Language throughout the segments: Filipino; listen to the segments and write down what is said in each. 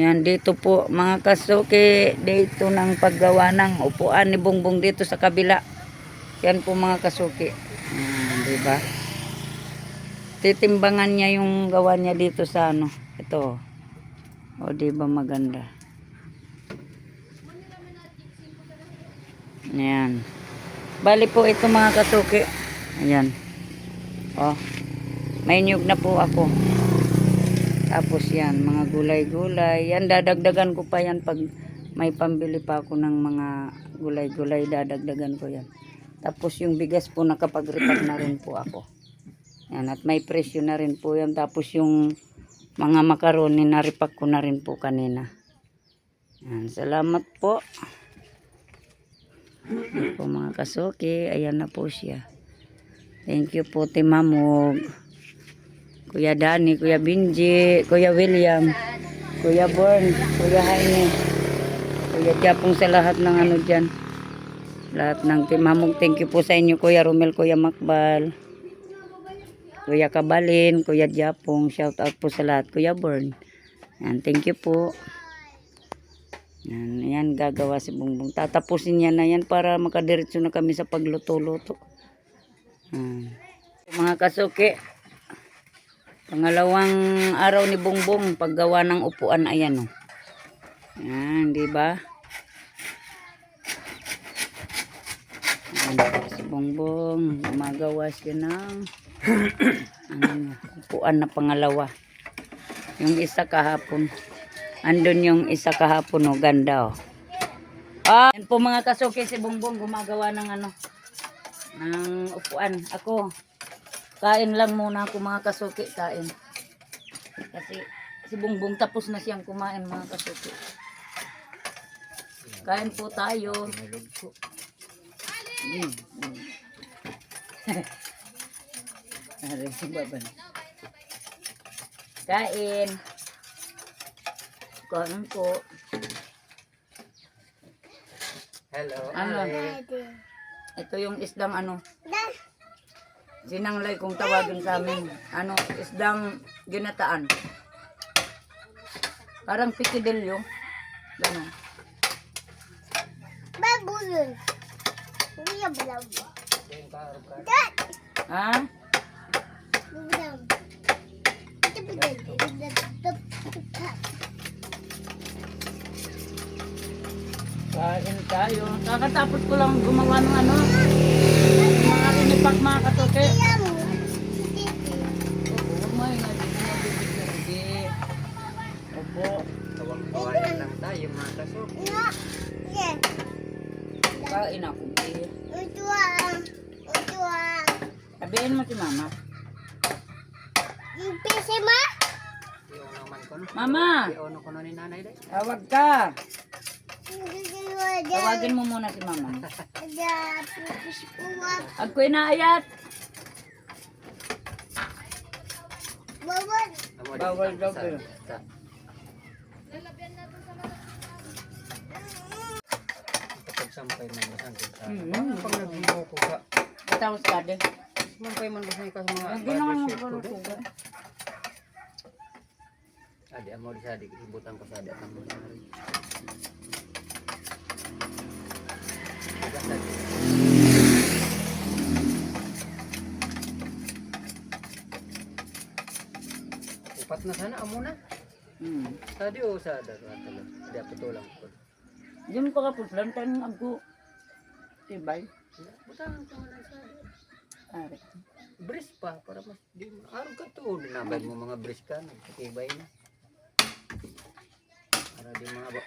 Yan, dito po mga kasuki, dito ng paggawa ng upuan ni Bongbong dito sa kabila. Yan po mga kasuki. Diba? Titimbangan niya yung gawa niya dito sa ano. Ito. O diba maganda. Yan. Bali po ito mga kasuki. Ayan. O. May niyog na po ako. Tapos yan, mga gulay-gulay. Yan, dadagdagan ko pa yan pag may pambili pa ako ng mga gulay-gulay. Dadagdagan ko yan. Tapos yung bigas po nakapag-repack na rin po ako. Yan, at may presyo na rin po yan. Tapos yung mga makaroni na-repack ko na rin po kanina. Yan, salamat po. Yan po mga kasuki. Ayan na po siya. Thank you po, Timamog. Kuya Danny, Kuya Binji, Kuya William, Kuya Born, Kuya Jaime, Kuya Japong sa lahat ng ano dyan. Lahat ng Timamog. Thank you po sa inyo, Kuya Romel, Kuya Makbal, Kuya Kabalin, Kuya Japong. Shout out po sa lahat. Kuya Born. Yan, thank you po. Yan, yan gagawa si Bongbong. Tatapusin niya na yan para makadiretso na kami sa pagluto-luto. Mga kasuki, pangalawang araw ni Bongbong paggawa ng upuan. Ayan o. Yan, di ba? Si Bongbong gumagawa siya ng ano, upuan na pangalawa. Yung isa kahapon. Andun yung isa kahapon o. Ganda o. Yan po mga kasuki, si Bongbong gumagawa ng ano, ng upuan. Ako, kain lang muna ako mga kasuki, kain. Kasi si Bongbong tapos na siyang kumain mga kasuki. Kain po tayo. Kain. Kain po. Hello. Ano? Ito yung isdang ano. Sinanglay kung tawagin sa amin. Ano, isdang ginataan. Parang pikidilyo. Ganun. Babulun. Hindi yung balaw. Ha? Bulaw. Kain tayo. Kakatapos ko lang gumawa ng ano. Mga rinipak mga katoke. Opo, may nabibigyan. Opo. Tawang-tawanan lang tayo mga kasuki. Kain ako. Utuang. Sabihin mo si mama. Yung pisi ma? Yung naman ko no. Mama! Yung ko no ni nanay day. Tawag ka. Ada Tawagin mo muna si mama. pipis puwag. Ag ko inaayat. Bawal. Bawal daw kayo. Pagsampay man basan ko sa. Mm. Pag nagbibo ko ka. Tapos ka din. Sampay man basan ka sa mga Hindi naman barbershop ko. magpalutugan. Adi amo di sa dik ibutan ko sa adi ang mo. Upat na sana amo na. Tadi o sa darat talo. Di apo tulang ko. Diyan pa ka po. Lantan ako. Tibay. Butang ko na sa Ari. bris pa para mas di araw ka to dinabay mo mga bris ka nagtitibay na. Para di mga ba.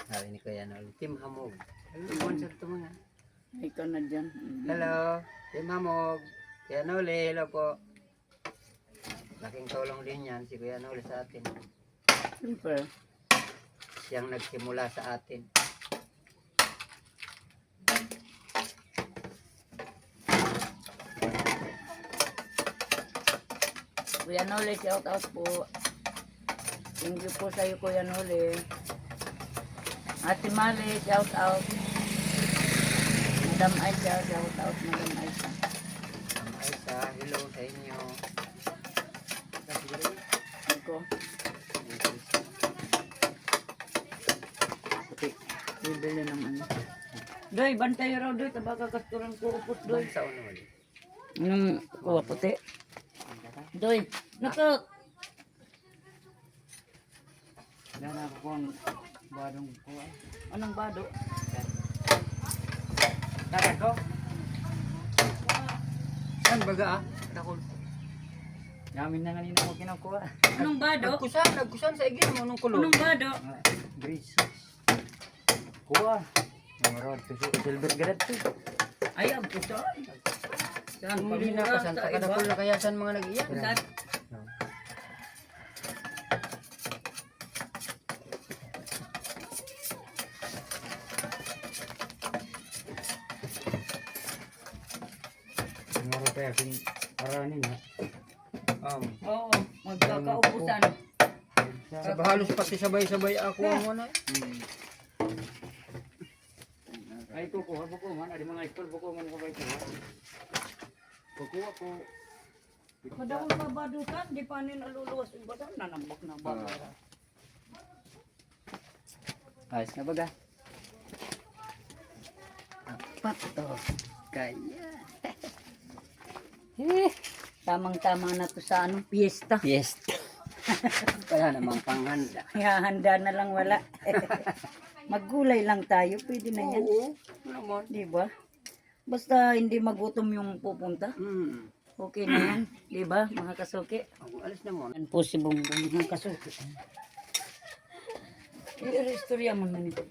Sabi ni Kuya Nol, Team Hamog. Hello, sponsor to mga. Ikaw na dyan. Hello, Team Hamog. Kuya Nol, hello po. Laking tulong din yan si Kuya Nol sa atin. Super. Siyang nagsimula sa atin. Kuya Noli, shout out po. Thank you po sa'yo, Kuya Noli. Ate Mali, shout out. Madam Aisha, shout out, Madam Aisha. Ang Aisa, hello sa inyo. Iko. Puti. Bibili ng ano. Doy, bantay raw doy. Tabaga kasturan ko upos doy. Doon sa uno ulit. Anong kuha puti? Doy, naka... Dala ko ang badong kuha. Anong bado? Dapat ko? Saan baga ah? Dakol. Namin na kanina mo kinukuha. Anong bado? Nagkusan sa igin mo nung kulo. Anong bado? Grease. Kuha. Yung rod, silver grade to. Ay, ang puso. Saan Hindi na pamura kasan sa sa iba? kadakol na kaya saan mga nag-iyan. Saan? Meron pa yung aranin ha. Oo, magkakaubusan. Halos pati sabay-sabay ako ang ano. Ay kukuha buko man, ada mga iskol buko man ko ba ito. Kukuha ko. Kadang pa badutan, di pa nin aluluwas yung badan, nanambak na ba? Ayos na baga. Apat to. Kaya. Tamang-tama na to sa anong piyesta. Yes. Kaya namang panghanda. Hahanda na lang wala. Maggulay lang tayo, pwede na yan. Oo. Naman. Di ba? Basta hindi magutom yung pupunta. Okay na yan. Di ba, mga kasuki? Alis na mo. Yan po si Bongbong, mga kasuki. I-restorya mo na nito.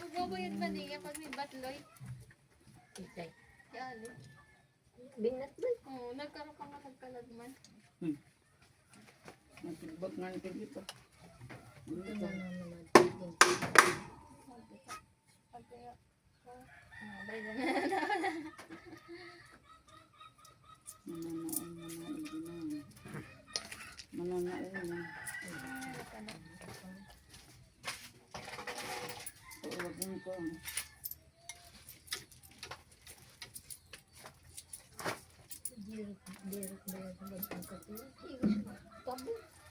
Magbabayad ba niya pag may batloy? Yan. Binat ba? Oo, nagkaroon ka nga nagkalagman. Nagbag na nito dito. Mananaon na. Tawagin ko.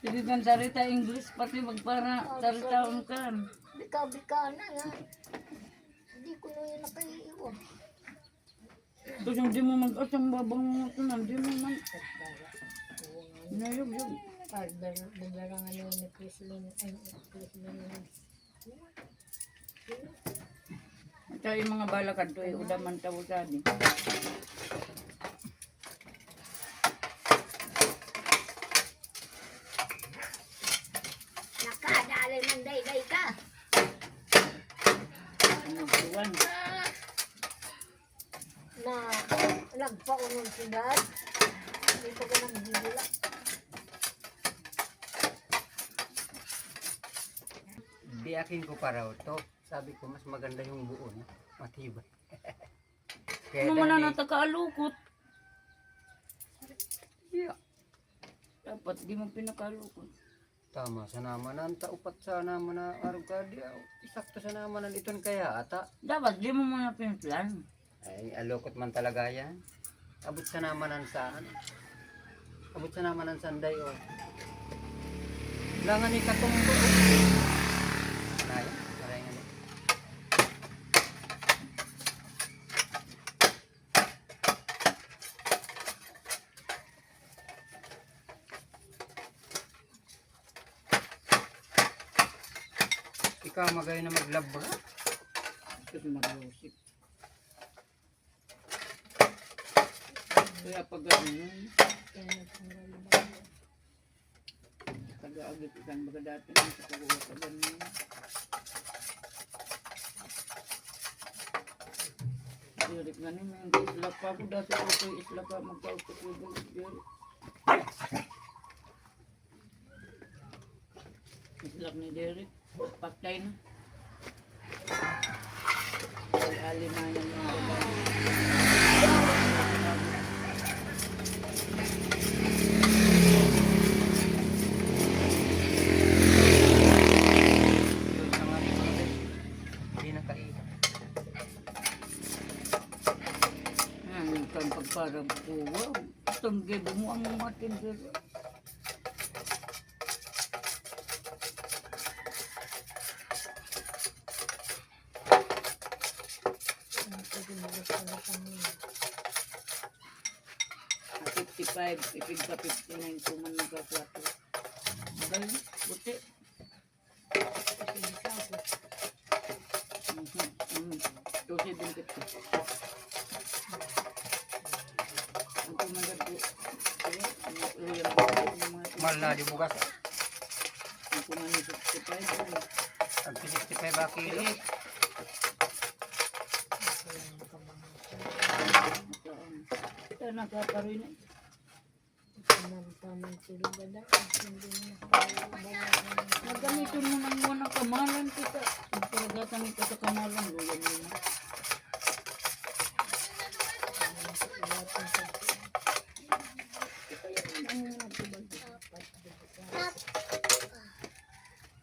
Hindi kang sarita English, pati magpara saritaon ka. Bika-bika na nga. Hindi ko na yun nakaiiwan. Tapos hindi mo mag-asang babang mo ito na, hindi mo man. Nayog-yog. Bagarangan na yun ni Chrislyn. Ay, Chrislyn. At yung mga balakad to, udaman tawag sabi. Nakadali ng day-day ka. Ano, buwan. Na nagpaunong si Dad. Hindi ko ka nagbibula. Biyakin ko pa raw to. Sabi ko mas maganda yung buo na. Matibay. Kaya Ano man na dahil- natakalukot? Yeah. Dapat di mo pinakalukot. Tama sa naman ang taupat sa naman na arugadi. Isakto sa naman ang iton kaya ata. Dapat di mo muna pinaplan. Ay, alokot man talaga yan. Abot sa naman ang saan. Abot sa naman ang sanday o. Langan ni katumbo. Ay, maray nga ni. Ikaw magay na maglabra. Kasi mag-usip. Kaya pag gano'n, taga-agit ikan baga dati ng sa pag-uwa sa gano'n. Dirik nga naman, isla pa ako dati ko ito, isla pa magpa-usap ko. Islak ni Derek. Paktay na. Al-ali na yan mga babae. Hindi na kaiha. Yan, kan pagparang ko. Wow, tangge mo ang matin dito. Pwede mo gusto na kami. 55, ipig ka 59 kung man nagka-4. Magaling, buti. Sige ka po. 2,750. Ang kumagat po. Kaya, luyan po yung mga Mahal na di bugas. ang kumagat 65. Ang 65 ba kilo? Ito nagkakaroon na. Tamang tulog ba daw? Hindi mo nakapagbayaran. Nagamitin mo ng mga kamalan kita. Pagkaragatan kita sa kamalan, luyan mo na.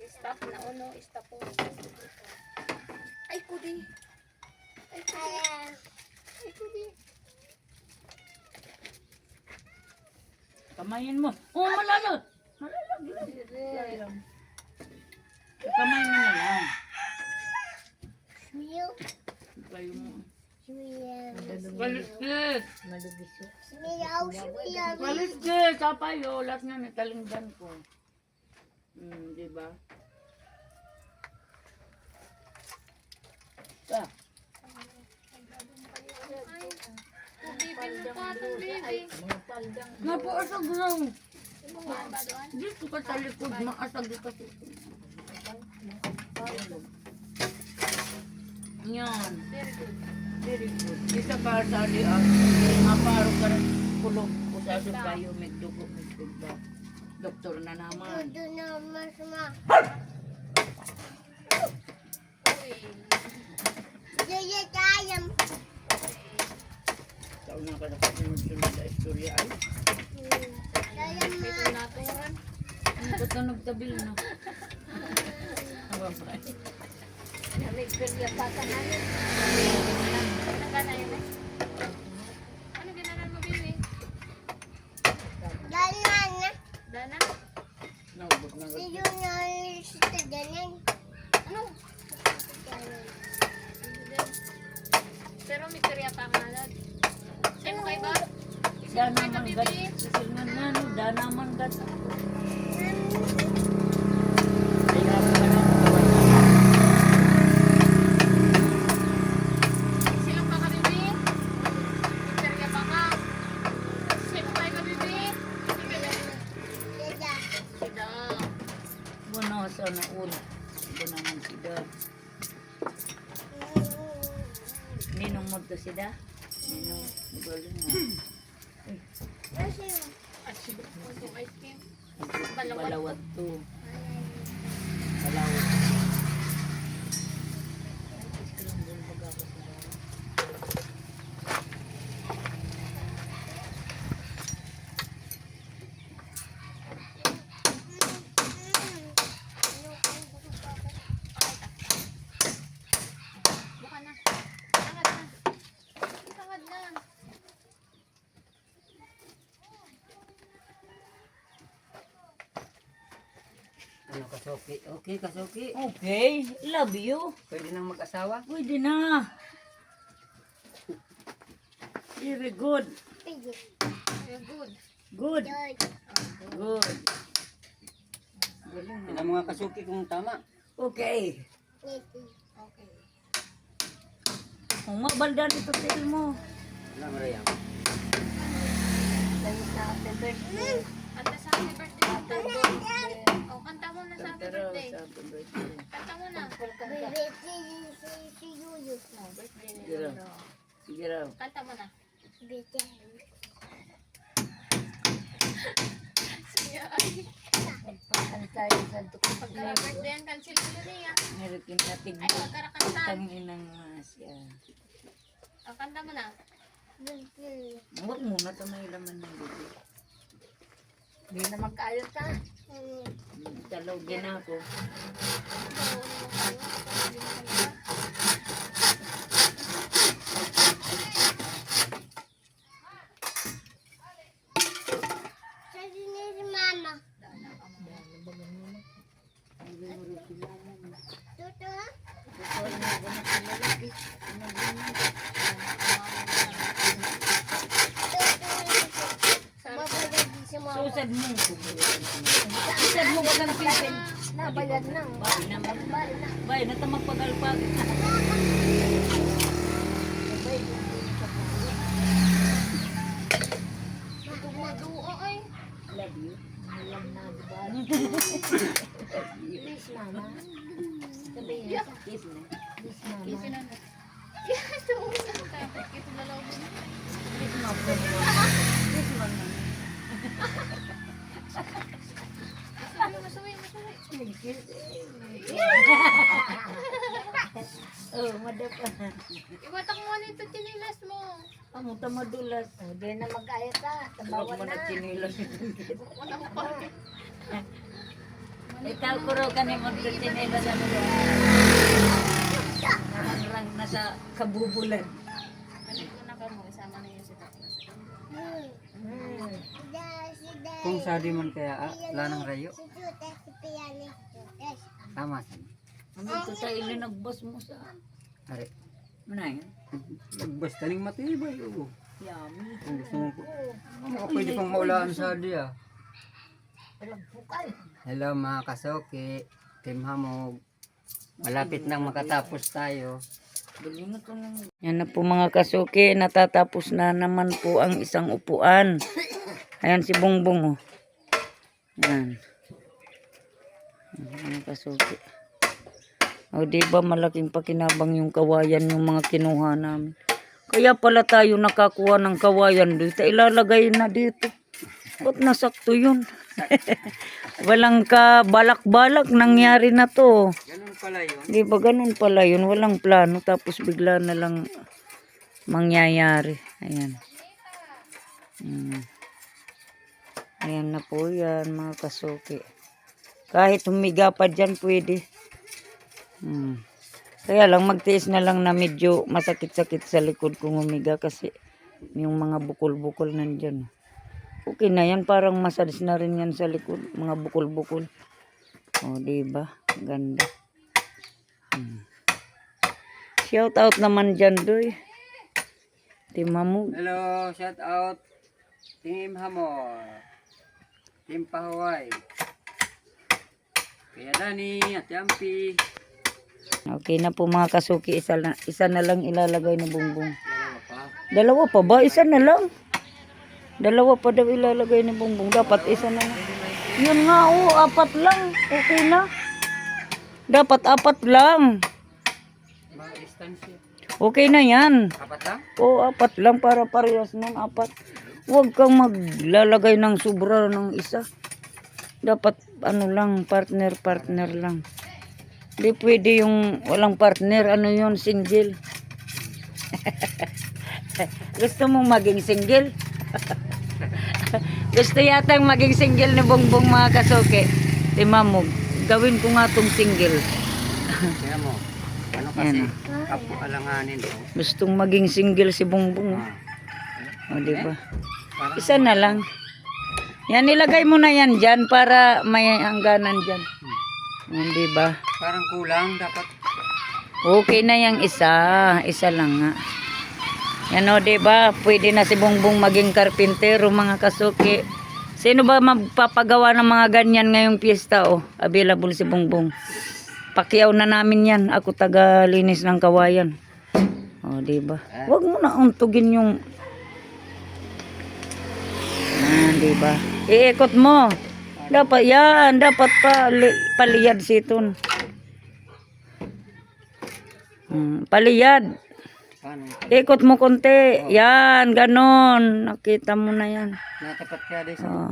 Stop na uno, stop po. Ay, kudi. Ay, kudi. Ay, kudi. Kamayin mo. Oh, malalo! Malalo. Kamay mo na lang. Smile. Kayo mo. Smile. Baliskit! Malubiso. Smile. Smile. Baliskit! Sapayo, lahat na natalinggan ko. Di ba? Ah, Baby mo pa itong baby. Mga paldang. napaasag lang. Bumaan ba doon? Dito ka sa likod, maasag dito. Yan. Very good. Very good. Isa ka sa diyan. Maparo ka rin. Kulong. Kusasok kayo. May dugo. May dugo. Doktor na naman. Doon na mas ma. Jaya tayam. Taon na ka nakasunod-sunod sa istorya ay. Tayam ma. Ito naturan. Ano ba ito nagtabil na? Ang babay. May kanya pa ka namin. Ano gana yun eh? Ano ginanan mo, baby? Dana. Dana? Naubot na ka. University ganan. Ano? Pero may kariya pa nga lang. Sino kayo ba? Danaman gat. Sisilngan nga no. Danaman gat. Kaya ka na magkawan. Sino ka ka, baby? May kariya pa ka. Sino kayo ka, baby? Sida. Buno sa naul. Bunaman sida. Ninong mo to sida? Ninong. Magaling mo. Yung ice cream. Balawat to. Balawat. Buka na. Tangad na. Tangad na. Ano Kasuki? Okay, Kasuki. Okay. Love you. Pwede nang mag-asawa? Pwede na. Very good. You're good. Good. Good. Galing Yan mo. ang mga Kasuki kung tama. Okay. Okay. Kung mabaldan ito tail mo. Wala Maria. Dahil sa ating birthday. Kanta sa happy birthday. Oh, kanta mo na sa happy Pero birthday. sa birthday. Kanta mo na. Oh, birthday ni Sige raw. Lolo. Sige raw. Kanta mo na. Siya ay. Ano tayo sa tukong Pag birthday yan, cancel ko na niya. Meron natin Ay, magkarakanta. tanginang siya. Ang kanta mo na. Huwag muna ito may laman ng bibig. Hindi naman kayo ta. Talaw din ako. Susad mo. Susad mo wag ang pisin. Nabayad na. Bay naman. Bay, natamag pagalpag. Maduo ay. Love you. Alam na, diba? Please, mama. Sabihin niya. Kiss mo. Please, mama. Kasi na na. Ito, tapos ito na lang. Kiss mo. Kiss mo. Masuwi. Oh, madapa. Iwatak mo nito chinilas mo. Amo ta madulas. Hindi na mag-ayat ta. Huwag Tabawan mo na. na chinilas. Wala ko pa. Ikaw kuro ka ni magchinilas ano ba? Namangrang na sa kabubulan. Balik ko na ka mo. Isama na yun si Taklas. Kung sadi man kaya lanang rayo. Tama. Ano ito sa ili nagbas mo sa... Are. Mana yan? Basta ning matibay. Oo. Yummy. Kung gusto mo po. Pwede pang maulaan sa di ah. Walang bukal. Hello mga kasoki. Team Hamog. Malapit nang makatapos tayo. Yan na po mga kasuki, natatapos na naman po ang isang upuan. Ayan si Bongbong oh. Yan. Mga kasuki. O diba malaking pakinabang yung kawayan yung mga kinuha namin. Kaya pala tayo nakakuha ng kawayan dito. Ilalagay na dito. Ba't nasakto yun? Walang kabalak-balak nangyari na to. Ganun pala yun. Di ba ganun pala yun? Walang plano tapos bigla na lang mangyayari. Ayan. Ayan na po yan mga kasuki. Kahit humiga pa dyan pwede. Kaya lang magtiis na lang na medyo masakit-sakit sa likod kung humiga kasi yung mga bukol-bukol nandyan. Okay na yan, parang massage na rin yan sa likod, mga bukol-bukol. O, diba? Ganda. Shout out naman dyan, doy. Team Hamog. Hello, shout out Team Hamog. Team Pahuay. Kaya Dani at Yampi. Okay na po mga kasuki, isa na lang ilalagay na Bongbong. Dalawa pa. Dalawa pa ba? Isa na lang. Dalawa pa daw ilalagay ni Bongbong. Dapat isa na lang. Yun nga, oh, 4 lang. Okay na. Dapat 4 lang. Mga distansya. Okay na yan. 4 lang? Oo, 4 lang para parehas nun, 4. Huwag kang maglalagay ng sobra ng isa. Dapat ano lang, partner lang. Hindi pwede yung walang partner, ano yun, single. Gusto mong maging single? Gusto yatang maging single ni Bongbong mga kasuki. Timamog, gawin ko nga tong single. Kaya mo. Ano kasi? Kapo alanganin to. Gustong maging single si Bongbong. O, diba? Parang Isa na lang. Yan, nilagay mo na yan dyan para may hangganan dyan. Yan, diba? parang kulang. Dapat Okay na yung isa. Isa lang nga. Yan o, diba? Pwede na si Bongbong maging karpintero, mga kasuki. Sino ba magpapagawa ng mga ganyan ngayong piyesta? O, available si Bongbong. Pakiyaw na namin yan. Ako taga-linis ng kawayan. O, diba? Huwag mo na untugin yung... diba? Iikot mo. Dapat yan. Dapat paliyad siton. Paliyad. paano? Ikot mo konti. Yan, ganon. Nakita mo na yan. Natapat ka din sa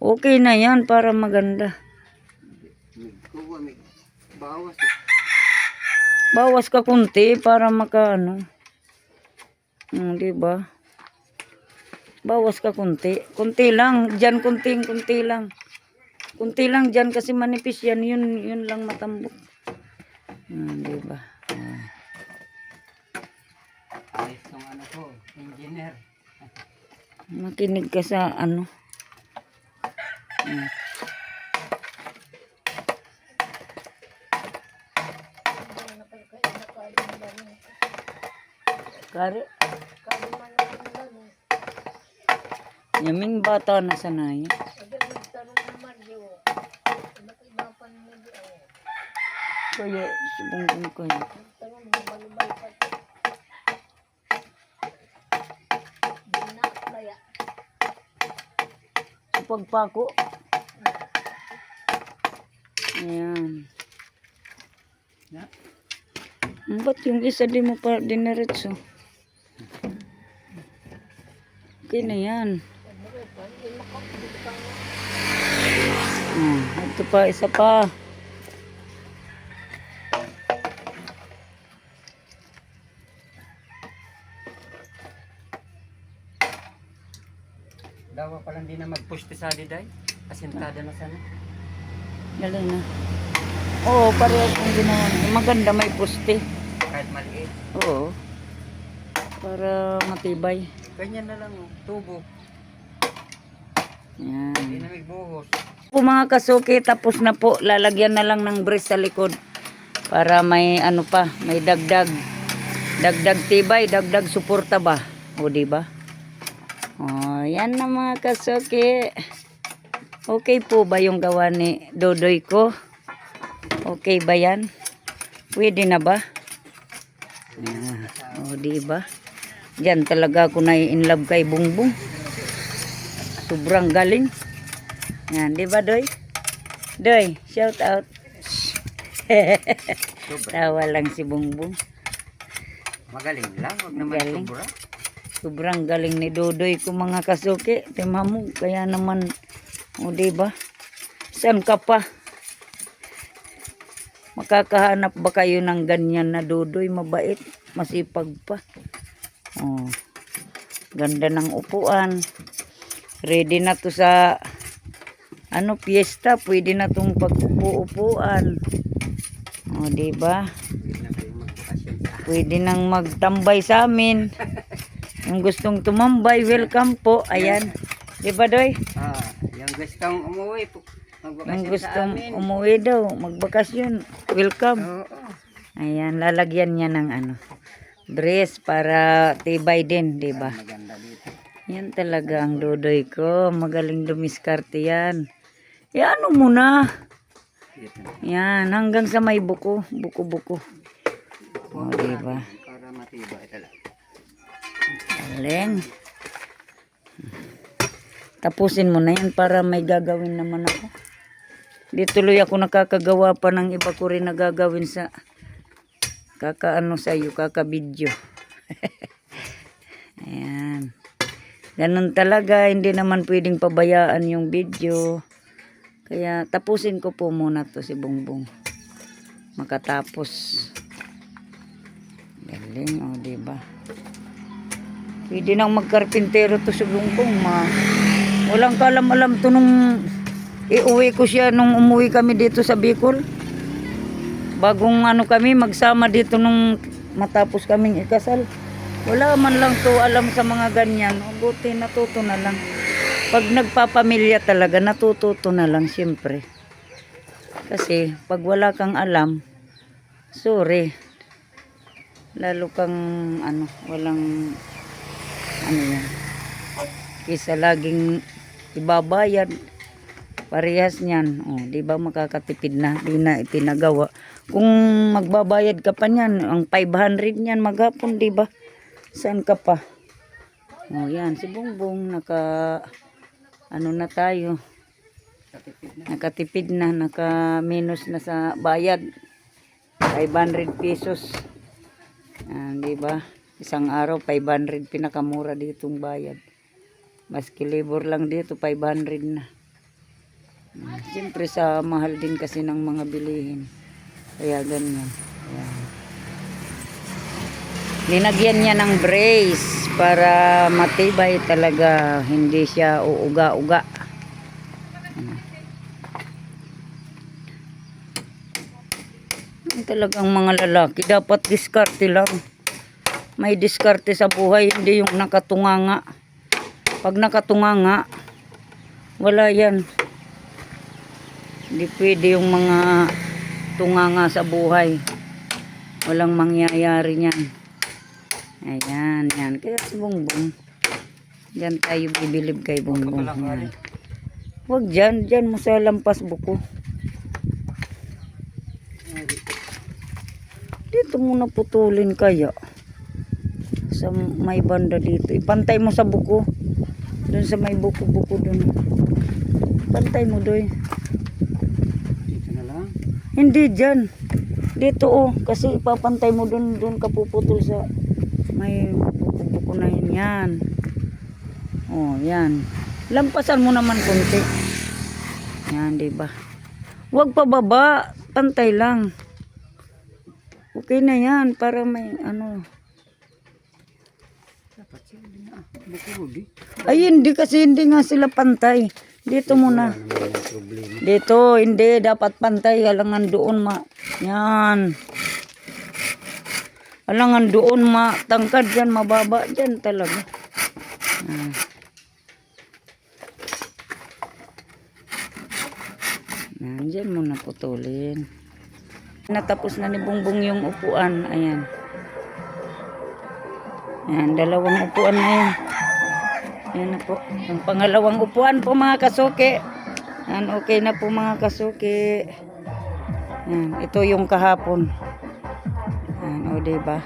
Okay na yan para maganda. Kuha may bawas. Bawas ka kunti para maka ano. Di ba? Bawas ka kunti. Kunti lang. Diyan kunti lang. Kunti lang diyan kasi manipis yan. Yun lang matambok. Di ba? Ayos tong ano ko, engineer. Makinig ka sa ano. Kari. Yaming bata na sanay. Kaya subong ko yun. Sa pagpako. Ayan. Ba't yung isa di mo pa diniretso? Okay na yan. Ito pa, isa pa. Dawa pa lang di na mag-push sa diday. Asentada na sana. Galing na. Oo, parehas ang ginawa niya. Maganda may puste. Kahit maliit. Oo. Para matibay. Ganyan na lang oh. Tubo. Yan. Hindi na may buhos. Po mga kasuki, tapos na po. Lalagyan na lang ng brace sa likod. Para may ano pa, may dagdag. Dagdag tibay, dagdag suporta ba? O diba? O, yan na mga kasuki. Okay po ba yung gawa ni Dodoy ko? Okay ba yan? Pwede na ba? O diba? Diyan talaga ako na-inlove kay Bungbong. Sobrang galing. Yan, di ba, Doy? Doy, shout out. Tawa lang si Bungbong. Magaling lang. Huwag naman Galing. sobra. Sobrang galing ni Dodoy ko mga kasuki. Timamu, kaya naman, o diba? Saan ka pa? Makakahanap ba kayo ng ganyan na Dodoy? Mabait, masipag pa. Oh, ganda ng upuan. Ready na to sa ano, piyesta. Pwede na tong pag-upo-upuan. O, diba? Hindi na kayo magbakasyon sa Pwede nang magtambay sa amin. Yung gustong tumambay, welcome po. Ayan. Diba, Doy? yung gustong umuwi, Yung magbakasyon sa gustong amin. umuwi daw, magbakasyon, welcome. Oo. Ayan, lalagyan niya ng ano, brace para tibay din, diba? Maganda dito. Yan talaga ang Dodoy ko. Magaling dumiskarte yan. Yan, ano muna. Dito. Yan, hanggang sa may buko. Buko-buko. O, diba? Para matibay talaga. Galing. Tapusin mo na yan para may gagawin naman ako. Di tuloy ako nakakagawa pa ng iba ko rin na gagawin sa kakaano sa iyo, kakabidyo. Ayan. Ganun talaga, hindi naman pwedeng pabayaan yung video. Kaya tapusin ko po muna to si Bungbong. Makatapos. Galing, o diba? Pwede nang magkarpintero to si Bungbong, ma. Walang kalam-alam to nung iuwi ko siya nung umuwi kami dito sa Bicol. Bagong ano kami, magsama dito nung matapos kaming ikasal. Wala man lang to alam sa mga ganyan. O, buti natuto na lang. Pag nagpapamilya talaga, natututo na lang siyempre. Kasi pag wala kang alam, sorry. Lalo kang ano, walang ano yan. Kisa laging ibabayad. Parehas niyan. O, di ba makakatipid na? Di na ipinagawa. Kung magbabayad ka pa niyan, ang 500 niyan maghapon, di ba? Saan ka pa? O, yan. Si Bungbong, ano na tayo. Nakatipid na. Naka-minus na sa bayad. 500 pesos. Di ba? Isang araw, 500 pinakamura ditong bayad. Maski labor lang dito, 500 na. Siyempre sa mahal din kasi ng mga bilihin. Kaya ganyan. Ayan. Linagyan niya ng brace para matibay talaga. Hindi siya uuga-uga. Talagang mga lalaki dapat diskarte lang. May diskarte sa buhay, hindi yung nakatunganga. Pag nakatunganga, wala yan. Hindi pwede yung mga tunganga sa buhay. Walang mangyayari niyan. Ayan, yan. Kaya si Bongbong. Diyan tayo bibilib kay Bongbong. Yan. Huwag dyan, dyan mo sa lampas buko. Dito muna putulin kaya. Sa may banda dito. Ipantay mo sa buko. Doon sa may buko-buko doon. Pantay mo doy. Dito na lang. Hindi dyan. Dito oh. Kasi ipapantay mo doon. Doon ka puputol sa may buko-buko na yun. Yan. Oh, yan. Lampasan mo naman konti. Yan, diba? Huwag pababa. Pantay lang. Okay na yan. Para may ano. Dapat siya din na. Buko di. Ay, hindi kasi hindi nga sila pantay. Dito muna. Wala naman yung problema. Dito, hindi. Dapat pantay. Alangan doon yan. Alangan doon tangkad dyan. Mababa dyan talaga. Ah. Nandyan muna putulin. Natapos na ni Bongbong yung upuan. Ayan. Ayan, dalawang upuan na yan. Ayan na po. Ang pangalawang upuan po mga kasuki. Ayan, okay na po mga kasuki. Ayan, ito yung kahapon. Ayan, o diba?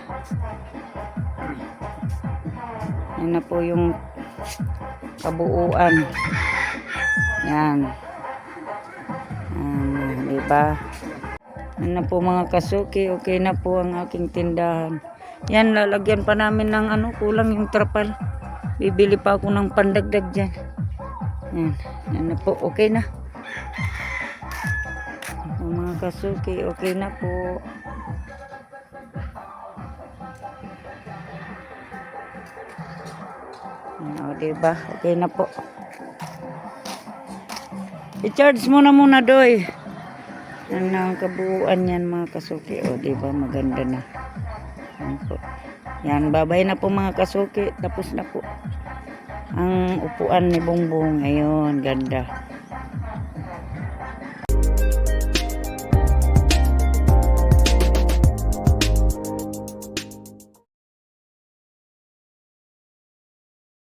Ayan na po yung kabuuan. Ayan. Ayan, diba? Ayan na po mga kasuki. Okay na po ang aking tindahan. Yan, lalagyan pa namin ng ano, kulang yung trapal. Bibili pa ako ng pandagdag dyan. Yan, yan na po, okay na. Mga kasuki, okay na po. O, diba? Okay na po. I-charge mo na muna, Doy. Yan na ang kabuuan yan, mga kasuki. O, diba? Maganda na. Yan po. Yan, babay na po mga kasuki. Tapos na po ang upuan ni Bongbong. Ayun, ganda.